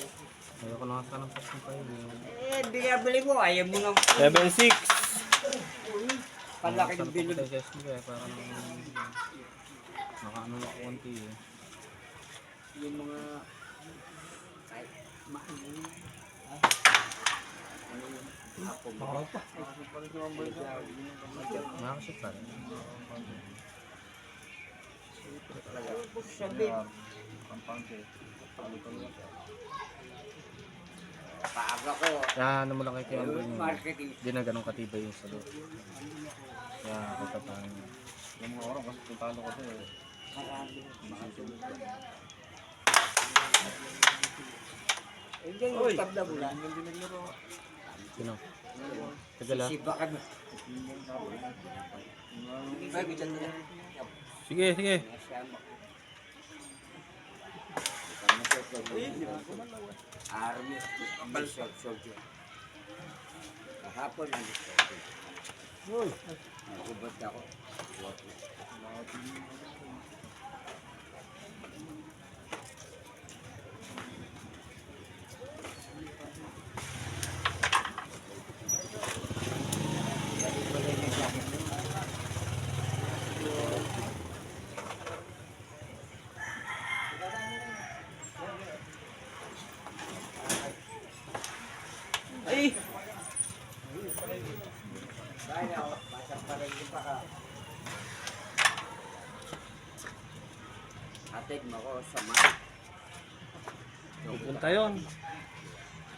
Ayoko na nga ng pasok pa yun. Binabili mo. Ayaw mo nang 7-6. palaki ng bilog. Sa SSB eh, parang nakaano na konti eh. Yung mga kahit maano yun. Ano yun? Ako ba? Nakakasip pa rin. Sabi. Paaga ko. Kaya ano mo lang kay Kiambo Yung yun. marketing. Hindi na ganun katibay yung salo. Kaya ako tatang. Yung mga oras kasi tutalo ko siya eh. Marami. Mga tulog. Hindi yung tabla mo lang. Sino? Tagala? Siba ka na. Ay, bitan na lang. Sige, sige. Nasama ko. Army, ambal soldier. Kahapon ang soldier. Nakubad ako. Ay! Kaya, pasang pa rin pa ka. Atid mo ko sa mga. Pupunta yun.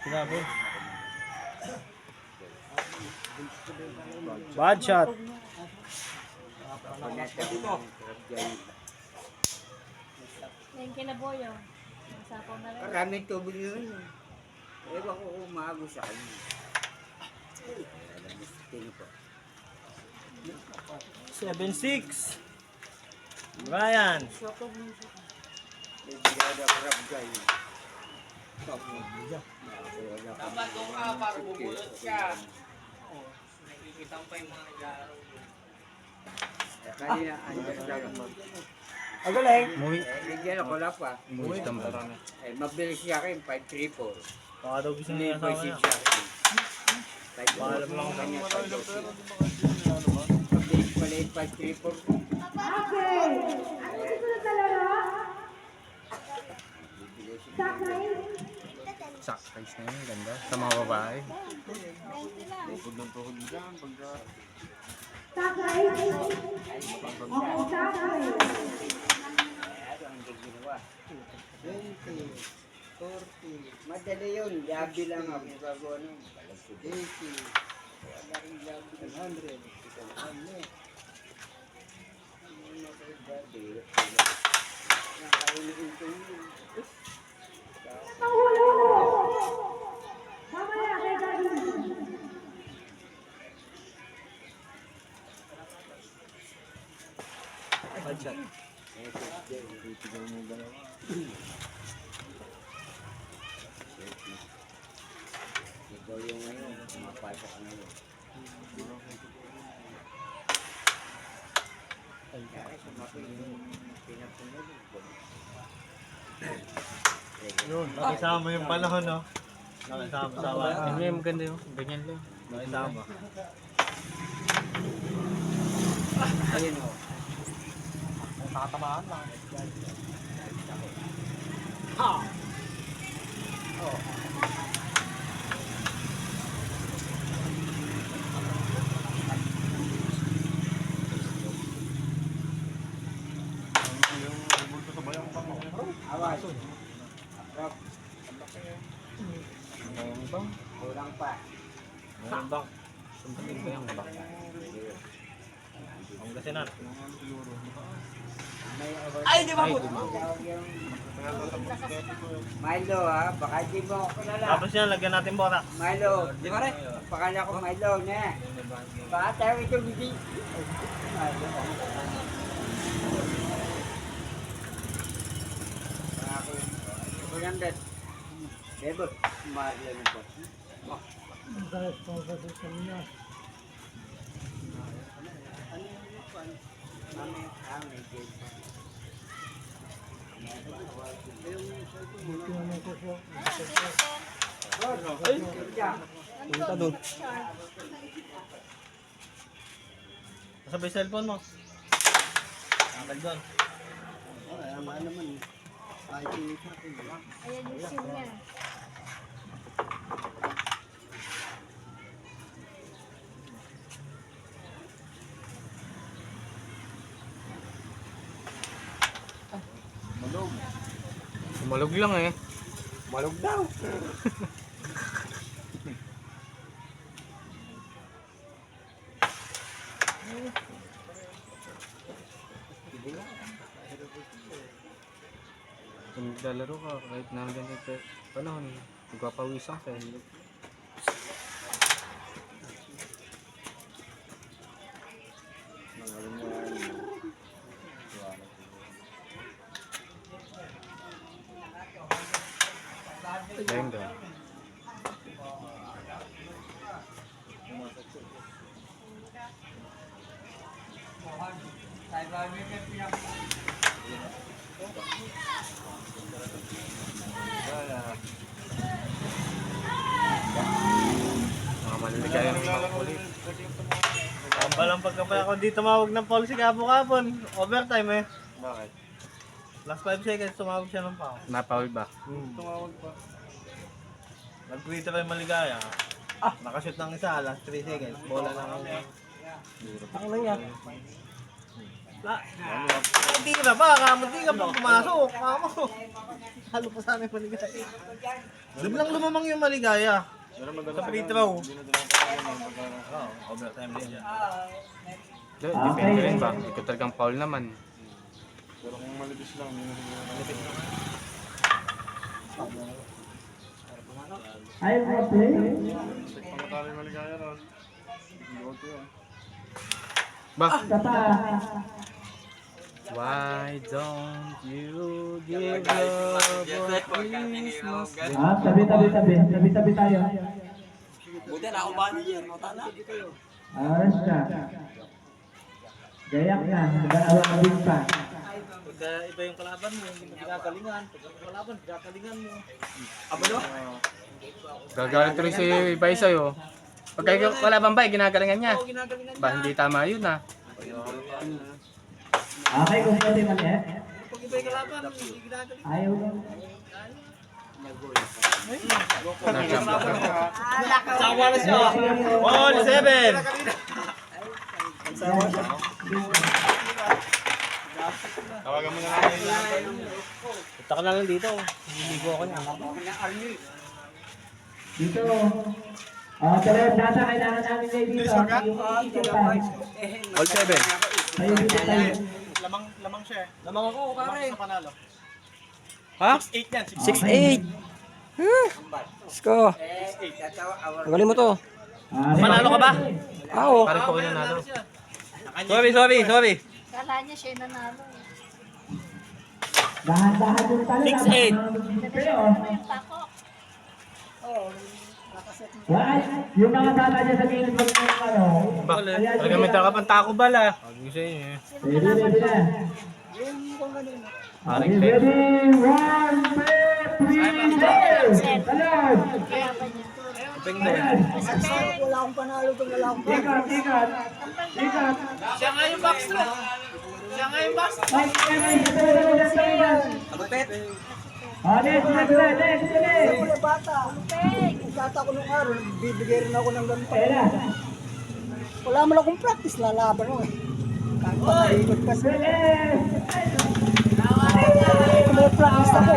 Sinabi. Bad shot. Yan kinaboyo. Masapaw na rin. Maraming tubig yun. Ewan ko umago sa kanya. Tingin ko. 7-6. Brian. Bigyan ako rap guy. Dapat doon ka para bumulot siya. Nakikita mo pa yung mga nag-aaral. Kanina, andyan lang. Agaling. Muhi. Bigyan ako lang pa. Muhi tambal. Mabilis siya akin, 534. Baka daw gusto Hindi niya po yung si asawa niya. siya akin. Maalam lang kanya. Mabilis pala yung 534. Sacrifice na yun. Ganda. Sa mga babae. Madali yun, labi lang ako gagawa nun. 80, wala rin labi 100, nakainiin ko yun. Bad shot. Ikaw yung ngayon, mapasok ka ngayon. Kaya sumapi yung pinapunod. Yun, nakisama yung panahon, no? Nakisama. Hindi yung maganda yun. Ganyan lang. Nakisama. Ayun o. Nakatamaan lang. Awas. Rob, Ang bang? kulang pa. Ang bang. Sumbating ba yung bang? Ang gasinan. Ay, di ba Ay, po? dumabo. Milo ha, baka di mo ako kilala. Tapos yan, lagyan natin borak. Milo, di ba rin? Pakala ko Milo na. Baka tayo ito hindi. Milo. Ako yun. 200. Bebo, Milo na po. May game pa. Punta doon. Nasabay cellphone mo. Akal doon. Ay, ama naman. Ay, kinita ko. Ayan yung SIM niya. Malog. Malog lang eh. Malog daw. Kung naglalaro ka, kahit na ganito panahon, magpapawisan ka. Lenga. Mga maliligaya ng mga kulit. Balang pagkapaya ako dito tumawag ng policy kapon. Overtime eh. Bakit? Last 5 seconds tumawag siya ng pao. Napawid ba? Tumawag pa. Nag-tweet ako yung maligaya. Nakashoot ng isa, last 3 seconds. Bola lang ang... Ang lang yan. Hindi ka na ba? Kamunti ka pa pumasok. Kamo. Halo pa sana yung maligaya. Biglang lumamang yung maligaya. Sa free throw. Oo, overtime din siya. Depende rin ba? Ito talagang foul naman. Pero kung malipis lang, yun na siguro. Malipis lang. Ay, okay. Pamatali maligaya ron. Goal to yun. Ba? Kata. Why don't you give love a Christmas? Tabi tayo. Buti na ako ba niya? Matala. Aras ka. Gayak na, mag-aawang pa. Pagka iba yung kalaban mo, hindi mo pinagalingan. Pagka yung kalaban, pinagalingan mo. Abalo? Gagalit tuloy si Ibay sa'yo. Pagka kalaban ba, ginagalingan niya. Oo, ginagalingan Ba, hindi tama yun ah. Okay, kung pwede man eh. Pag iba yung kalaban, hindi ginagalingan. Ayaw lang. Sawa na siya. 1-7! Tawagan mo na lang. Punta ka na lang dito. Niligo ako niya. Dito. Pero data kailangan namin kayo dito. All 7. Tayo dito tayo. Lamang siya eh. Lamang ako, pare. Sa panalo. Ha? 6-8 yan. 6-8. Sko. Magaling mo to. Manalo ka ba? Oo. Parang ko yung nanalo. Sorry. Kala niya siya yung nanalo. Dahan-dahan yung talo. 6-8. Pero, Yung tako. yung mga bata niya sa tingin mo ng ano. Talaga may taka pang taco bala. Sabi ko sa inyo eh. Ready na. Aring Ready, 1, 2, 3, go! Talon! Kalaban niya. Ayan. Wala akong panalo kung wala akong Ikat. Siya nga yung backstroke. Siya nga yung backstroke. Ay, Abapet. next. Wala bata. Bata ko nung araw, bibigay rin ako ng ganito. Ayan na. Wala man akong practice, lalaban ko eh. Kahit makalikot pa sila. May practice ako.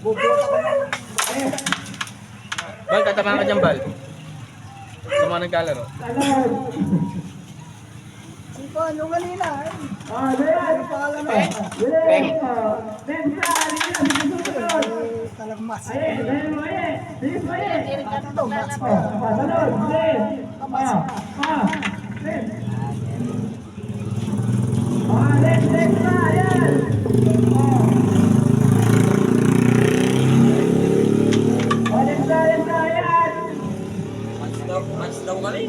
Bubuot ako ng... Bal, tatamaan ka dyan, Bal. Sa mga naglalaro. Siko, ano kanina? Ano pangalan na? Peng. Talagang mas. Hindi rin ka naglalaro. Match daw kami.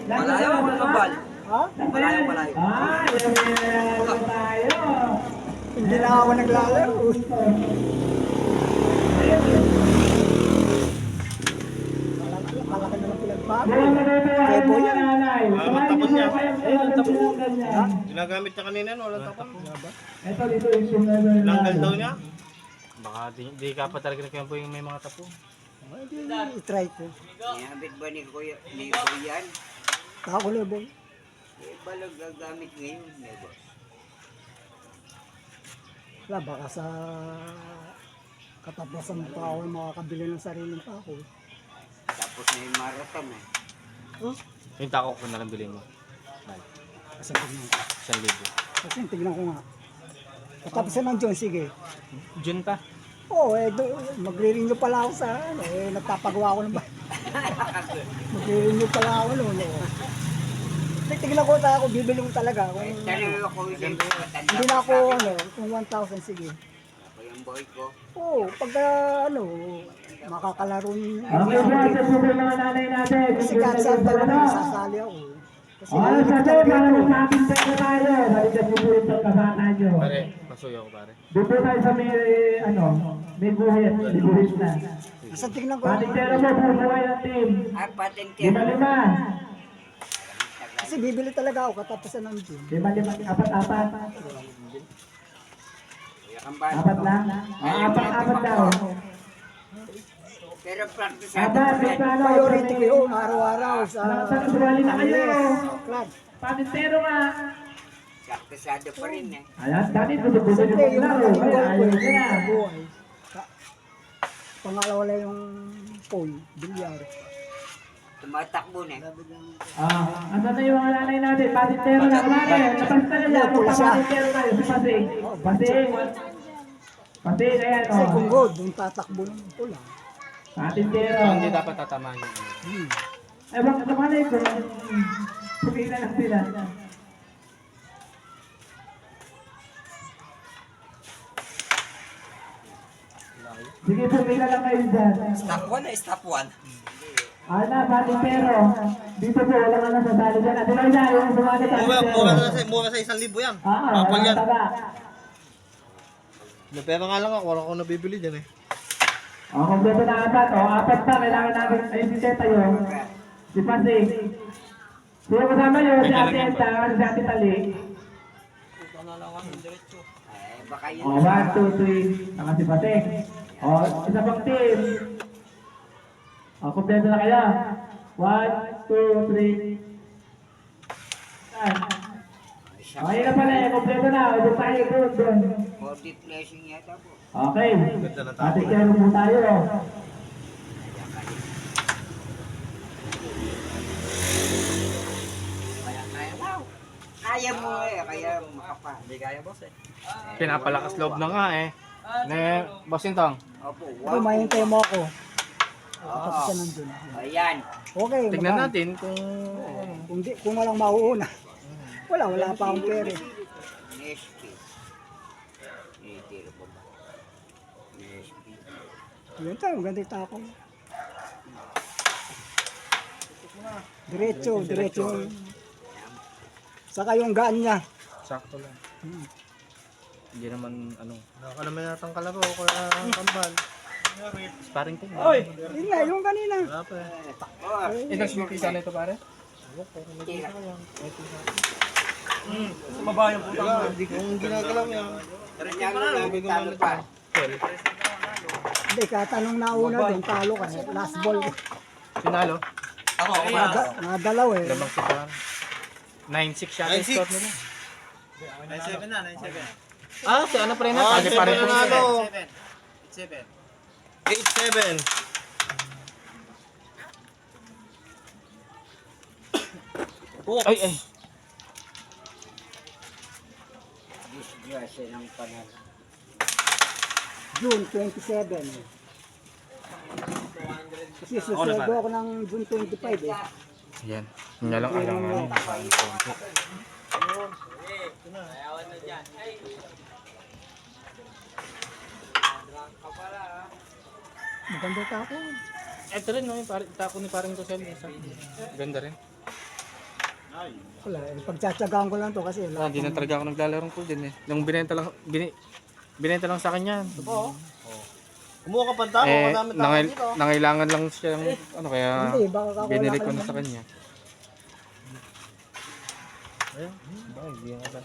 Malayo ako ng bal. Ha? Malayo. Hindi na ako naglalaro. Malaki na lang pinagbago. Mga natutuwa Kay yung Boy mga yan. nanay. Walang Tumahin tapon niyo niya. po kayo Eh, walang sa tapon. mga ganyan. Ginagamit niya kanina, no? Walang tapon. Ito dito yung sinunod na. Langgal daw niya. Baka di ka pa talaga nagkampo yung may mga tapo. I-try ko. Niyabit ba ni Kuya yan? Ako na, Boy. Eh, balag gagamit ngayon, diba? Wala, baka sa katapusan pa ako makakabili ng sariling pako. Tapos na yung marathon eh. Yung tako ko na lang bilhin mo. Kasi tignan ko. 1,000. Kasi tignan ko nga. Katapusan ng John, sige. June pa. Oo, magre-renew pala ako sa ano, nagpapagawa ko ng ba. Magre-renew pala ako noon. Tignan ko ako, bibili ko talaga. Hindi na ako, kung 1,000, sige. Oo, pagka, makakalaro niyo. Okay po, sa susunod mga nanay natin. Kasi kahit saan talaga, sasali ako. Kasi Oras na din, para magpapintay na tayo. Balikan niyo po yung pagkabata niyo. Pare, pasuyo ko pare. Doon po tayo sa may, may guhit. May guhit na. Nasa tignan ko. Patintero mo, bubuhay ng team. Lima-lima. Kasi bibili talaga ako katapusan ng gym. Lima-lima. Apat-apat. Apat lang? Apat daw. Pero practice Apat, may plano. priority ko yun, araw-araw sa Sumali na kayo. club. Patintero nga. Practiceado pa rin eh. Ayan, dati gusto-gusto niyo Siyempre, yung maglaro. goal ko, Ayaw yung niyo na. buhay. Pangalawa lang yung pool, bilyar. Tumatakbo na eh. Asan na yung mga nanay natin? Patintero na kumari. Napasta na lang. Kung patintero tayo. Si Pasing. Pasing. Pasing, ayan. Kasi kung gold, yung tatakbo ng pula. Patintero. So, hindi dapat tatamaan yung Ewan ka naman eh. Pumili na lang sila. Sige, pumili na lang kayo dyan. Stop 1 na stop 1. Ana, patintero. Dito po, wala nga nasasali dyan. At diba dyan, yung sumali Mura sa 1,000 yan. Kapag yan. May pera nga lang ako, wala ko nabibili dyan eh. Kompleto na apat. Apat pa, kailangan natin. Ayun si Teta yun. Si Pasig. Sino kasama yun? Si Ate Enta, si Ate Tali. Baka yun. 1, 2, 3. Saka si Pasig. Isa pang team. Kompleto na kaya. 1, 2, 3. Okay na pala eh. Kompleto na. Doon tayo doon. 40 flashing yata po. Okay. Ate Kero po tayo. Kaya mo eh, kaya makapa. Hindi kaya boss eh. pinapalakas loob na nga eh. Ne, Boss Intong. Opo, Ito, mahintay mo ako. Katapusan ng dun. Ayan. Okay, Tignan magkano? natin kung Kung walang mauuna. Wala pa akong pera. Yun tayo, ganda yung tako. Diretso. Saka yung gaan niya. sakto lang. Hindi naman ano, Naka naman yatang kalaro, kaya ang kambal. sparring team. Yun nga, yung kanina. Wala pa eh. Ilang smokey sana ito pare? Mabayan po tayo. Kung ginagalaw niya. Hindi, katanong na una doon, talo ka. Last ball. Pinalo? Ako, Nadalaw eh. Lamang si Par. 9-6 siya ang 9-6. score nila. 9-7 na, 9-7. Ah, si ano pa rin na? Ah, Pare pare po. nanalo. 8-7. Ay, ay. Disgrasya ng panalo. June 27. Kasi susuego ako ng June 25 eh. Yan. Yan lang alam namin. Maganda tako. Ito rin, no? Yung tako ni parang Rosel. Ganda rin. Wala, pagtsatsagaan ko lang to kasi Ah, hindi na talaga ako naglalaro pool din eh. Nung binenta lang sa akin yan. Oo. Kumuha ka pa tao, madami tao dito. Nangailangan lang siya ng ano kaya Hindi, baka ako wala binili ka ko na naman. sa kanya. Ayun, bakit hindi nga ba?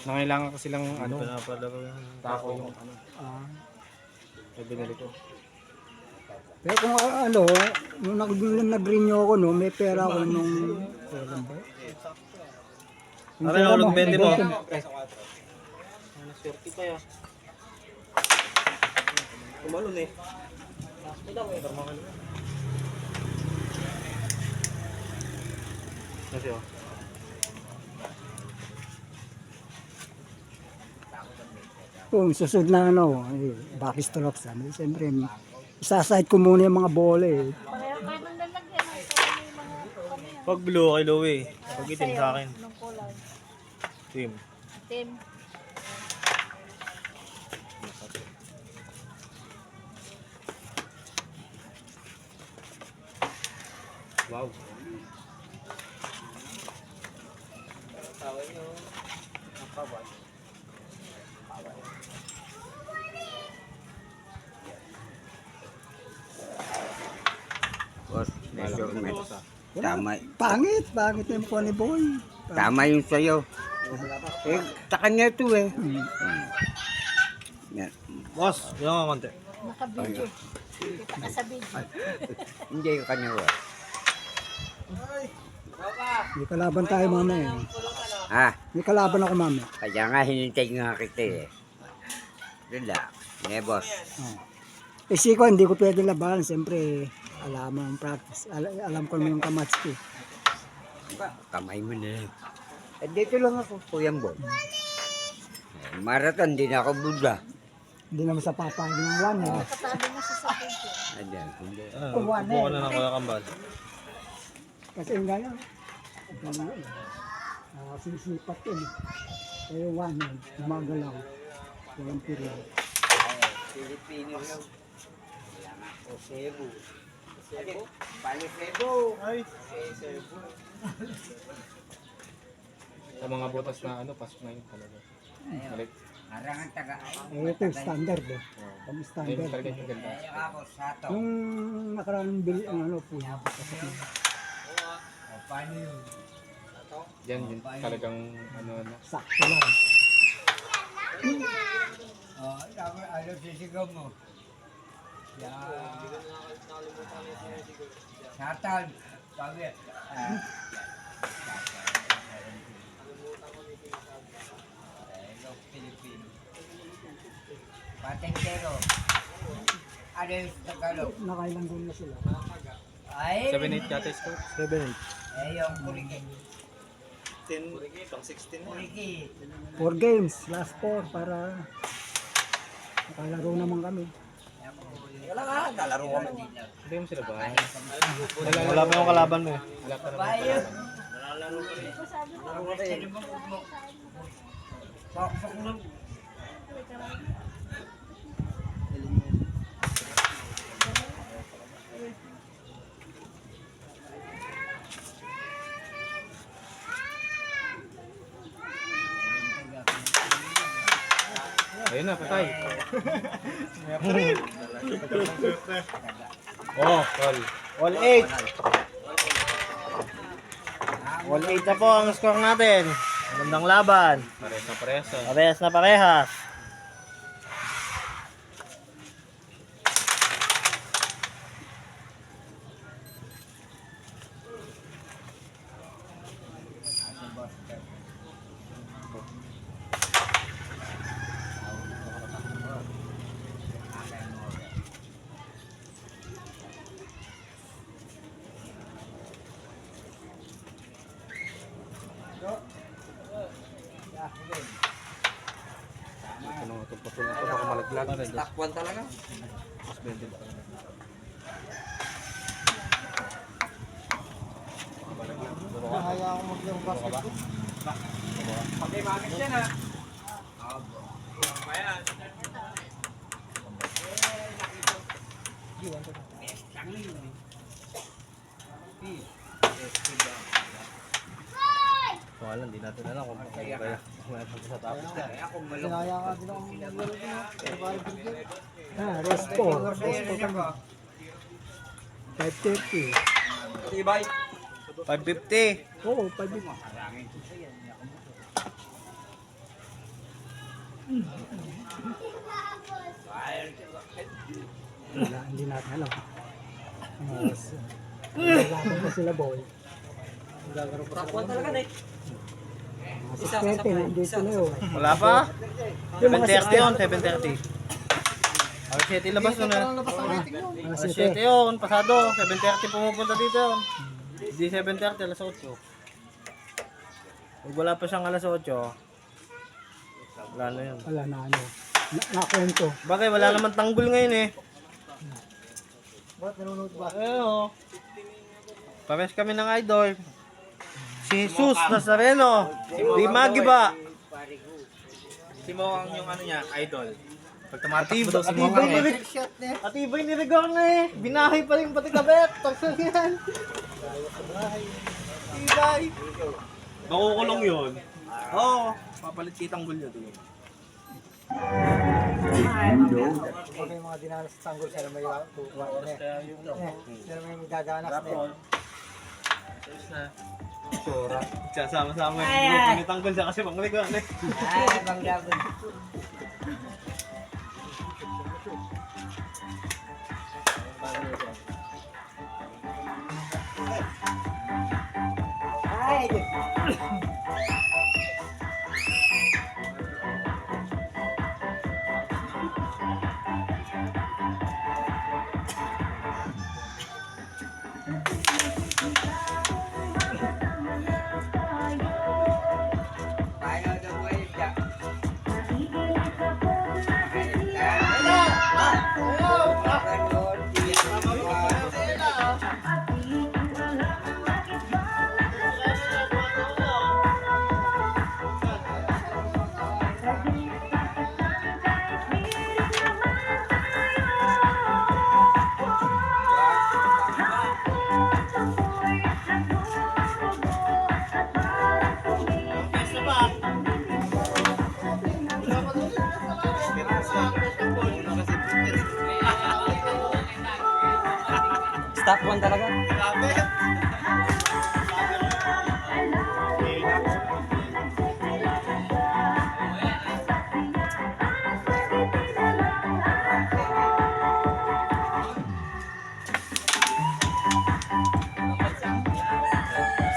Nangailangan kasi lang ano, Pinapalaro yung tako yung ano, Ah. yung binili ko. Pero kung ano, nung nag-renew ako, no, may pera ako nung... Kailan ba? Yung Ano pera yung ulog 20 mo? Ano, swerte pa yan. Tumalon eh. Kasi oh. Kung susunod na ano, back strokes, ano, siyempre, isaside ko muna yung mga bola eh. Pareho kayo nang lalagyan. Parang yung mga ano yan. Pag blue kay Louie, pag itim Sa'yo, sa akin. anong kulay? Team. Itim. Wow. Boss, medyo tama, Pangit yung mukha ni Boy. tama yung sayo. Eh, sa kanya ito eh. Yan. Boss, yung nga konti. Naka-video. Kita ka sa video. Hindi yung kanya ko. May kalaban tayo mamaya. Ha? May kalaban ako mamaya. Kaya nga hinintay nga kita eh. Relax. Eh, boss. Oh. Eh, siko, hindi ko pwede labanan. Siyempre, alam mo ang practice. Alam ko naman yung kamats ko. Kamay mo na lang. Eh, dito lang ako, Kuyang Boy. Marathon, di na ako Buddha. Hindi naman sa papayag ng one eh. Katabi mo sa video. Ayan, hindi. Buka na ng kuya kambal. Kasi yung gano'n. Sisipat yun. Kaya one eh. Gumagalaw. Walang period. Pilipino lang. O Cebu. Cebu? Balik Cebu. Ay. Sa mga butas na ano, pasok na yun talaga. Balik. Harangan taga. Eh, ito yung standard eh. Ang Ayun standard. talaga yung ganda. Kaya ako, sato. Yung nakaraang bil, ang ano po. O, paano yun? Yan yun talagang ano na. Sakto lang. O, ano sisigaw mo? Satan. Bakit? Hello, Pilipino. Patentero. Ano yung Tagalog? Nakailang goal na sila. Ay, 7-8 yata score. 7-8. yung kuriki. 10, pang 16 na. Kuriki. 4 games, last 4 para nakalaro naman kami. Wala nga, nalaro kami. Hindi mo sila ba? Wala pa yung kalaban mo eh. Wala pa Bayo. Sabi mo, Pakpak lang. Ayun na, patay. Oh, all 8. All 8 na po ang score natin. Magandang laban. Parehas na parehas. Oh. Parehas na parehas. Ano itong patol na ito, baka malaglag. Takwan talaga. Kaya ako maglaro basketball. Pag-imagit yan ha. So, alam, di natin alam kung kaya sa tapos yan. Kaya kung Kaya din ako maglaro dito. Resto kami. 530. 550. Oo, 550. Wala, hindi natin alam. Lalaban pa sila, boy. Tapuan talaga na eh. Mga 630, nandito na yun. Wala pa? Yung mga 730 yun, 730. Alas 7 labas nun eh. Mga Alas 7 7. yun, pasado. 730 pumupunta dito yun. Hindi 730, alas 8. Pag wala pa siyang alas 8, wala na yun. Wala na ano. Nakwento. Bagay, wala naman tanggol ngayon eh. Oo. Pares kami ng idol. Si Jesus Nazareno. Di Magiba. Si Mo ang yung ano niya, idol. Pag Atibay, tumatakbo daw si Mo atibay ni eh. Rick. Atibay ni Rigor na eh. Binahay pa rin pati kabet. Taksan yan. Atibay. Makukulong yun. Oo. Papalit kitang gulyo doon. Okay, mga dinanas sa tanggol, sila may tuwa na eh. Sila may magaganas na eh. Sasama-sama yung grupo ni Tanggol siya kasi pang Rigor eh. Ay, bang gabon. Ay, paano daw mo yun siya? Stop one talaga.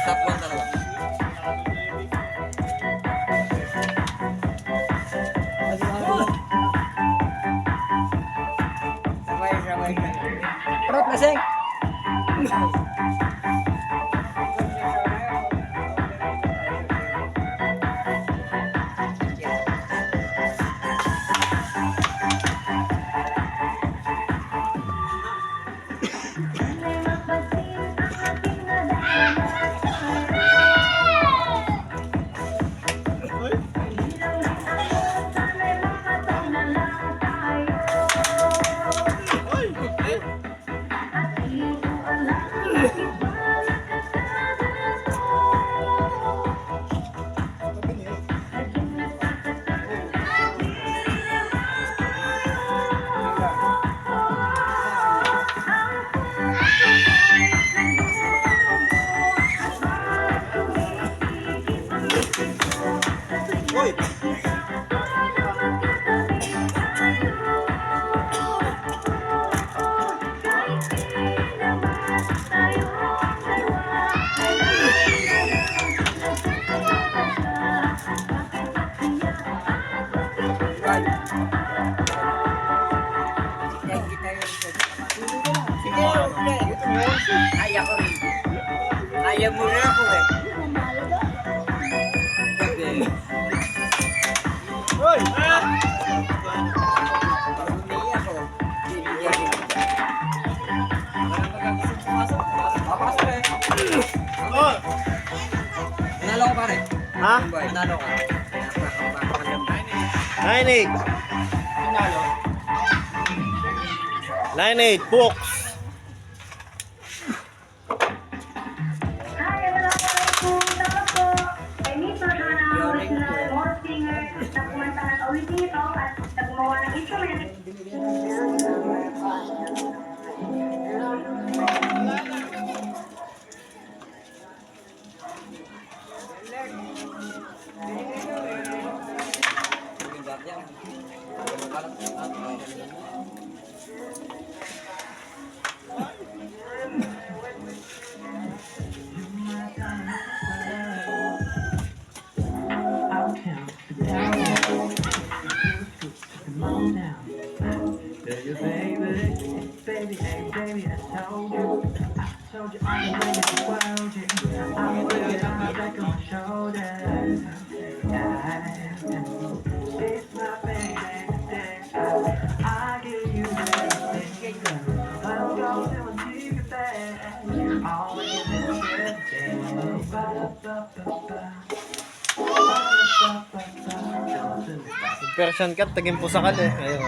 Stop one talaga. Sabay ka. Prot, lasing! Kaya ko rin. Kaya mo rin ako eh. Hoy! Hindi ako. Bibigyan rin. Papasok eh. Oh! Nanalo ko pare. Ha? Nanalo ka. 9-8. 9-8, books. Singer na kumanta ng ulit dito at gumawa ng instrument. Persian cat, taging pusakal eh. Ayun.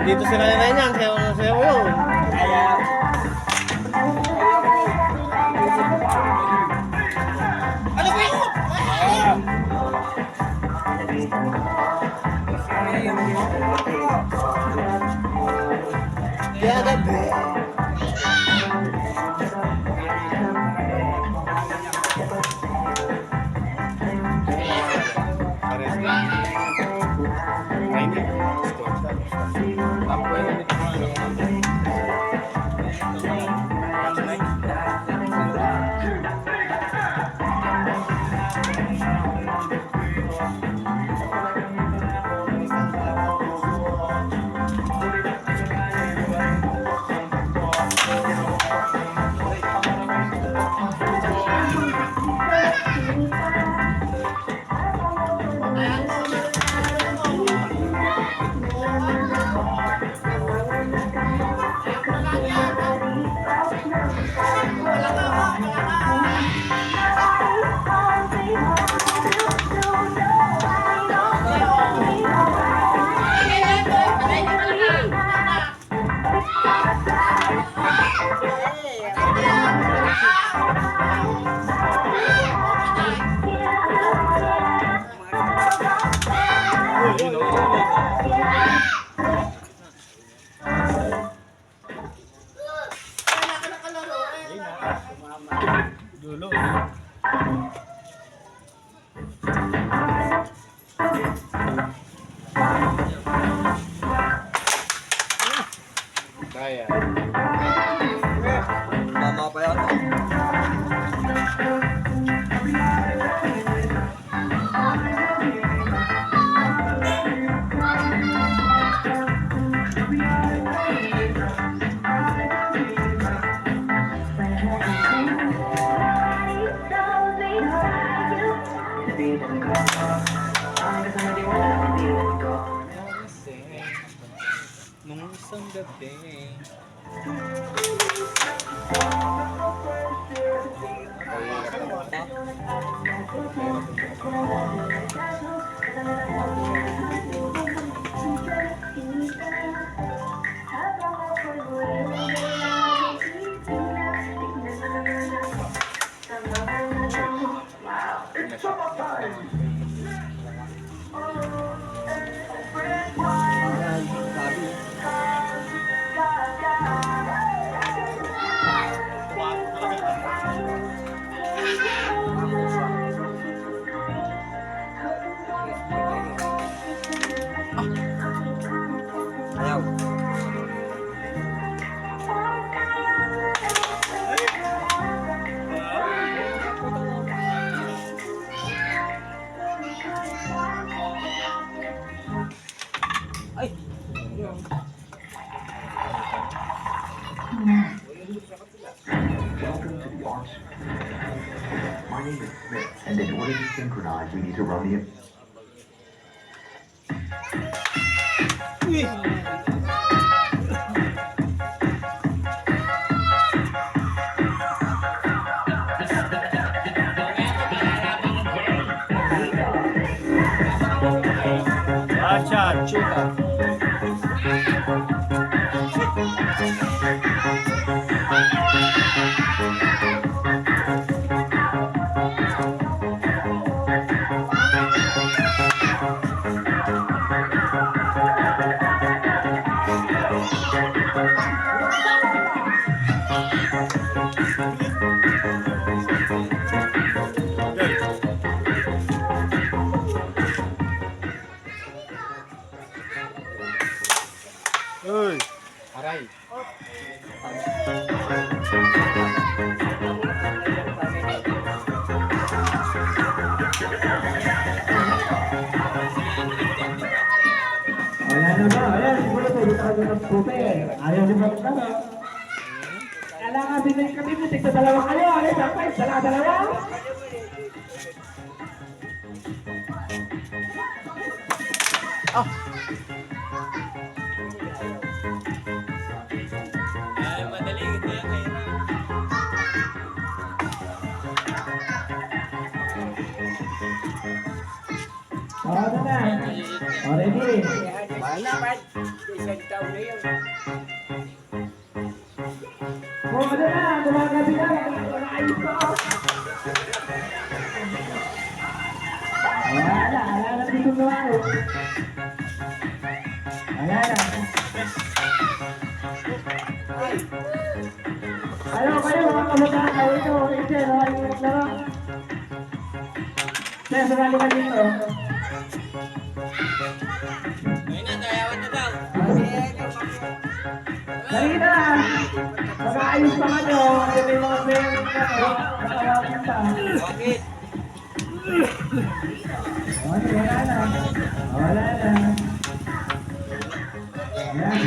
Dito si Nanay niyan, sayo na sayo yun. Ano ba yun? Kaya gabi. Mama pa yan. Nung isang gabi. synchronized. We need to run the. Acha, chuta. Uy! Aray. Wala na ba? Ayan, siguro pwede ka na ng puti. Ayaw din mag na. Kailangan binay kami, tigna dalawa kayo. Ayan, dapat, dalawa. Ay, madali ito yan ngayon. Ano na? Already. Isang taon na yun. Kung ano na, gumagabi na. Ayos ko. Wala na dito na ako. Wala na. Kayo, mga kabataan, kayo ito. Ito, ay maglaro. Kaya sumali ka dito. Ngayon na, tayawan na daw. Dali na! Mag-aayos pa kayo. Kasi may mga friends na to. Nakawapin pa. Bakit? Okay, wala na. Wala na. Ayan.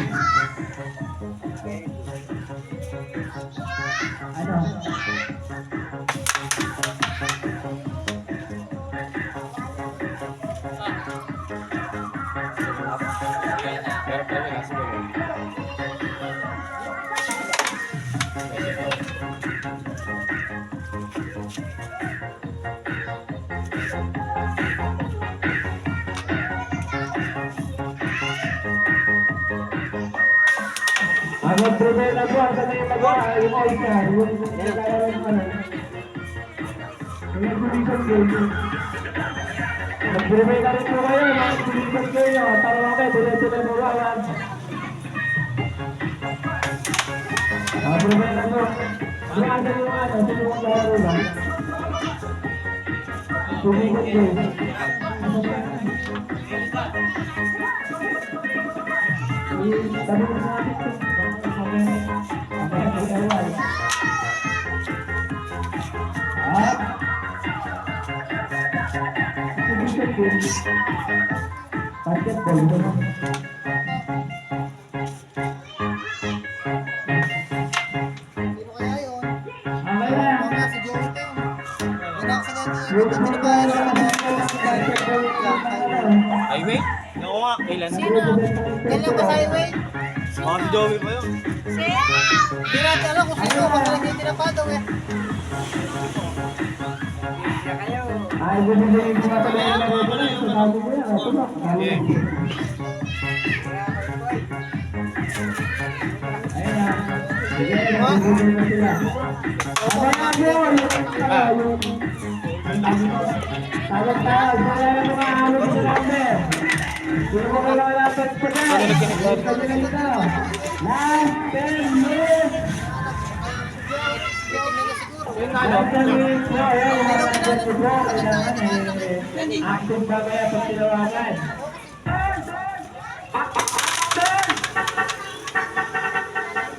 Ano? Meron pa rin, nasa loob. Ang mag-prepare na po, ang sanay magawa, yung Oscar, yung nagkakaroon ng ano. Yung exhibition game. Mag-prepare na rin po kayo, mga exhibition game nyo. Tara kayo, tuloy-tuloy mo ba yan? Mag-prepare na po. Bukasan yung ano, sinungan laro lang. Exhibition game. Sabi ko sa atin ito. Basketball ito na. Highway? Ako nga. Kailan? Kailan ba sa highway? Mga si Joey pa yun. Siya! Hindi natin alam kung sino ka talaga yung tinapadong eh. Ay, bumibigay ko na talaga yung laro ko lang. Sabi ko yan. Ito na. Ayun na. Sige, bumibigay na sila. Ang mga yun. Tawag tayo. Kaya na mga ano sa number. Sino ko kailangan lapit pa dyan? Last 10 minutes. Last 10 minutes na. Ayan, yung mga basketball. Kailangan active ba kaya pag tinawagan?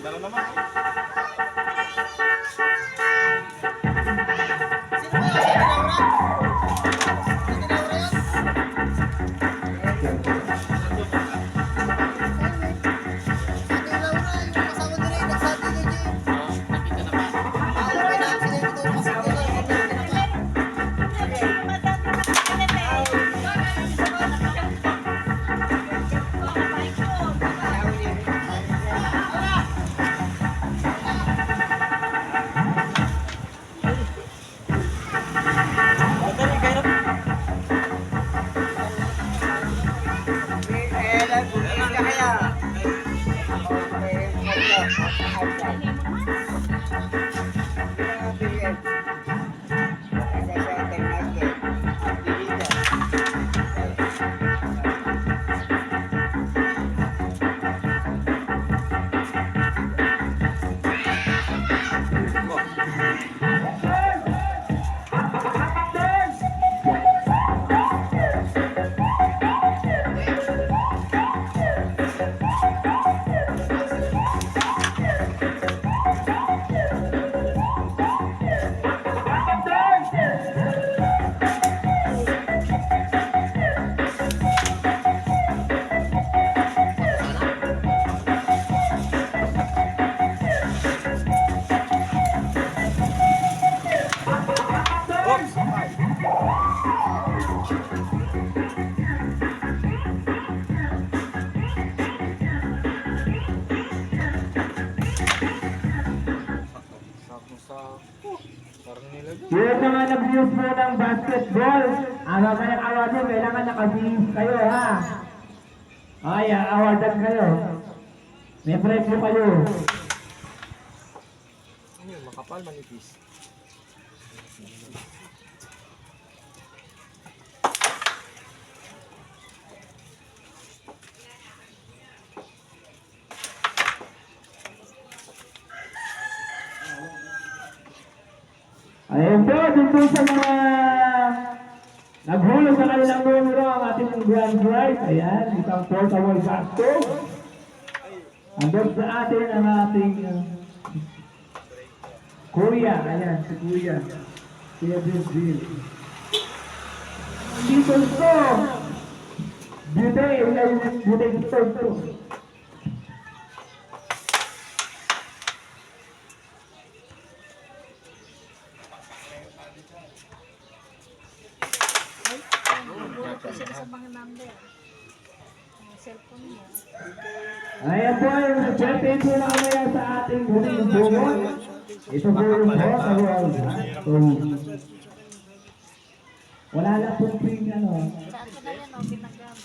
Dalo naman. news mo ng basketball. Mamaya award nyo, kailangan nakasihis kayo ha. Ay, awardan kayo. May premyo kayo. Makapal, manipis. Ayun po, dun po sa mga naghulog sa kanilang numero ang ating grand prize. Ayan, isang portable gasto. Andun sa atin ang ating Kuya. Ayan, si Kuya. Kuya Bill. Dito ito. Buday ito ito. Sila sa mga number. Ang cellphone niya. Ayan po, birthday po na kamaya sa ating huling buwan. Ito po yung sa world. Wala lang po pring ano. Saan ko na yan o, ginagamit.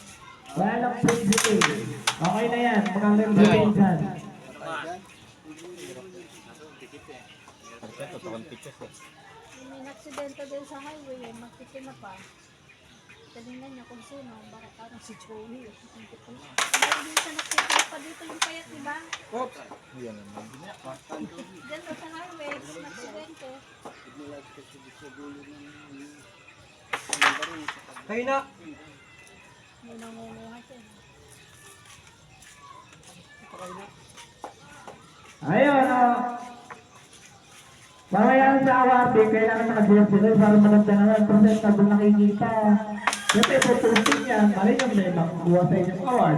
Wala lang pring butay. Okay na yan, magandang butay dyan. May naksidente din sa highway, magtikin na pa. Taningnan niya kung sino, baka parang si Joey. Hindi siya nakikita pa dito yung payat, di ba? Oops! Yan naman. Diyan sa highway, naksidente. Kayo na. May nangunguha siya. Ayun, mamaya sa awarding, kailangan nakadirect para maganda naman presentable nakikita. Siyempre, po posting yan, malay nyo na ibang kuha sa inyong award.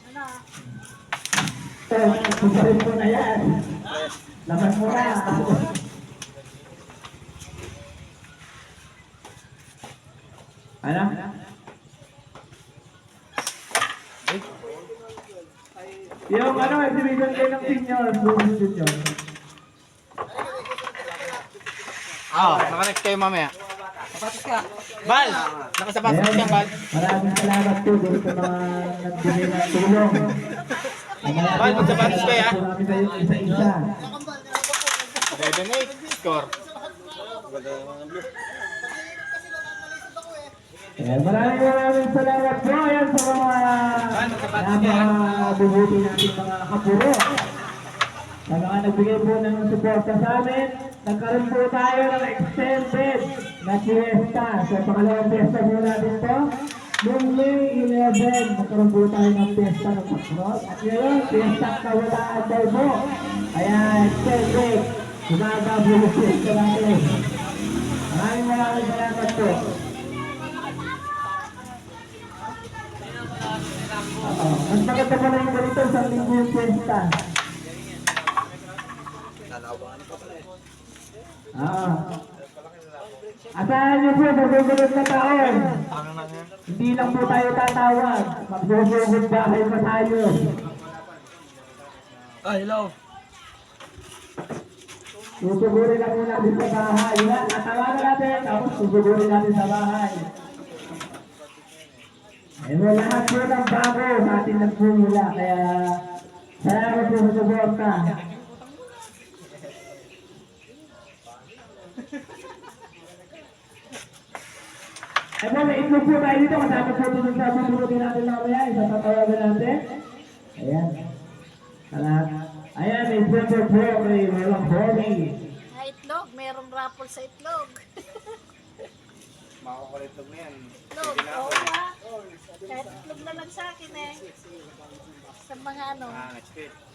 Ano? So, susarin mo na yan. Laban mo na. Ano? Yung ano, exhibition kayo ng senior, susunod yun. Nakanext kayo mamaya. Bal! Nakasapatos Ayan, ka, Bal. maraming salamat po dito sa mga nagbigay ng tulong. Bal, magsapatos kayo, ha? Marami kayo isa-isa. 11-8 score. Ayan, maraming salamat po. Ayan sa mga napakabubuti natin mga kapuro. Sa mga nagbigay po ng suporta sa amin, nagkaroon po tayo ng extended na fiesta. So, pangalawang fiesta po natin to. Noong May 11, nagkaroon po tayo ng fiesta ng Pakrol. At ngayon, fiesta kawalaan daw po. Kaya, extended. Sumaga po yung fiesta natin. Maraming salamat po. Mas maganda pa na yung ganito sa linggo yung fiesta. Asahan niyo po sa susunod na taon. Hindi lang po tayo tatawag. Magsusugod bahay pa tayo. Hello. Susugurin na po natin sa bahay. Natawagan natin, tapos susugurin natin sa bahay. Lahat po ng bago sa atin nagpumula. Kaya salamat po sa suporta. May itlog po tayo dito. Kasama po ito sa susugurin natin mamaya. Isa tatawagan natin. Ayan. Ayan, may sponsor po kay Walang Honey. Na itlog, merong raffle sa itlog. Makakulitlog na yan. Itlog, oo nga. Kahit itlog na lang sa akin eh. Sa mga ano,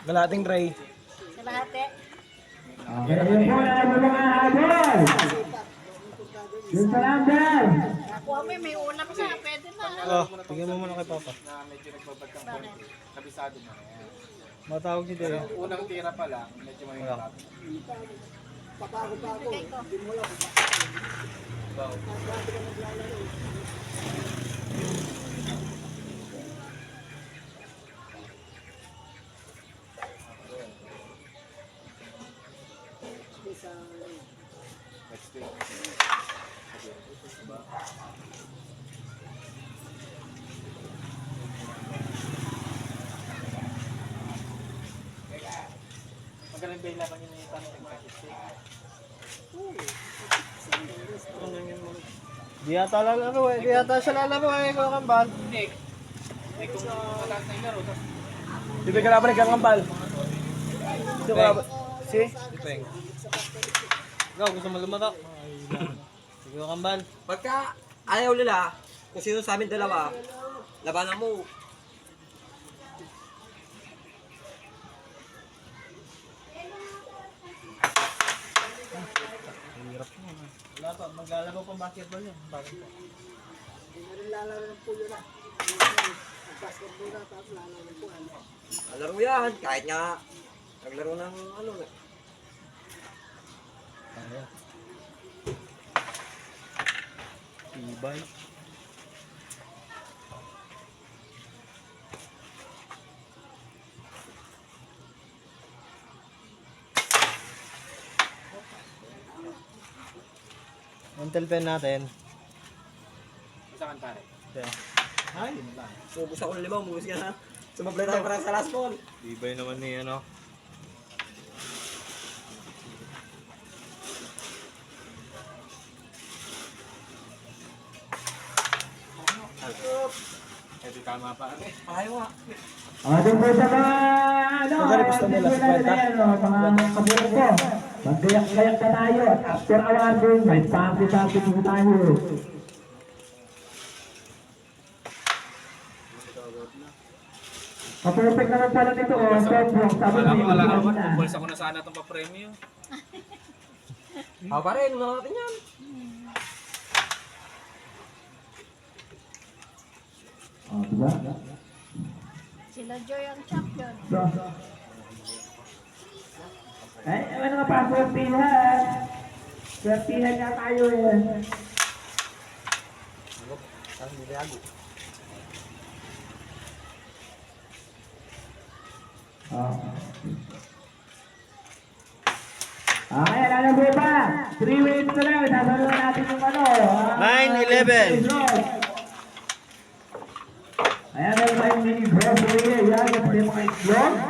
Galating tray. sa lahat eh. Okay, yun po na ang mga habol. Yun sa number. Nakuha mo may ulam siya, pwede na. Tignan mo muna kay Papa. Na medyo nagbabagkang Bakit? kabisado na. Matawag niyo din. Unang tira pa lang, medyo mahirap. Bigay ko. Magaling ba yung laban yun yung tanong Di yata lalaro eh. Di yata siya lalaro eh. Ikaw kambal. Hindi. Eh kung mataas na yung laro, tapos Di ba kalaban nagkakambal? Ito kalaban. Si? Peng. Ikaw, gusto mo lumatak? Ikaw kambal. Pagka ayaw nila, kung sino sa amin dalawa, labanan mo. Wala pa. Maglalaro pang basketball yun. Bakit po? Laro yan, kahit nga naglaro ng ano. Tibay. Mental pen natin. saan pare? Ay, yun lang. Ubus ako ng 5, ubus ka na. Sumablay tayo parang sa last ball. Tibay naman ni ano. Eh di tama pare. Ayaw nga. Ating po sa mga, ano, Magkano gusto nila? 50? mga kaburo po. Magkayak-kayak na tayo. After awarding, may party-party po tayo. Kapupik naman pala nito, sobrang sabi Wala ko, wala ko. ako. Pulsa ko na sana itong pa-premyo. Pa rin, una natin yan. Oh, diba? Sila Joy ang champion. So, ay, ano nga pa, swertihan. Swertihan nga tayo eh. Oh. Okay, lalabo pa. 3 minutes na lang. Sasaluhan natin yung ano. 9-11. Ayan, meron tayong mini grocery. Ayan, yung mga itlog.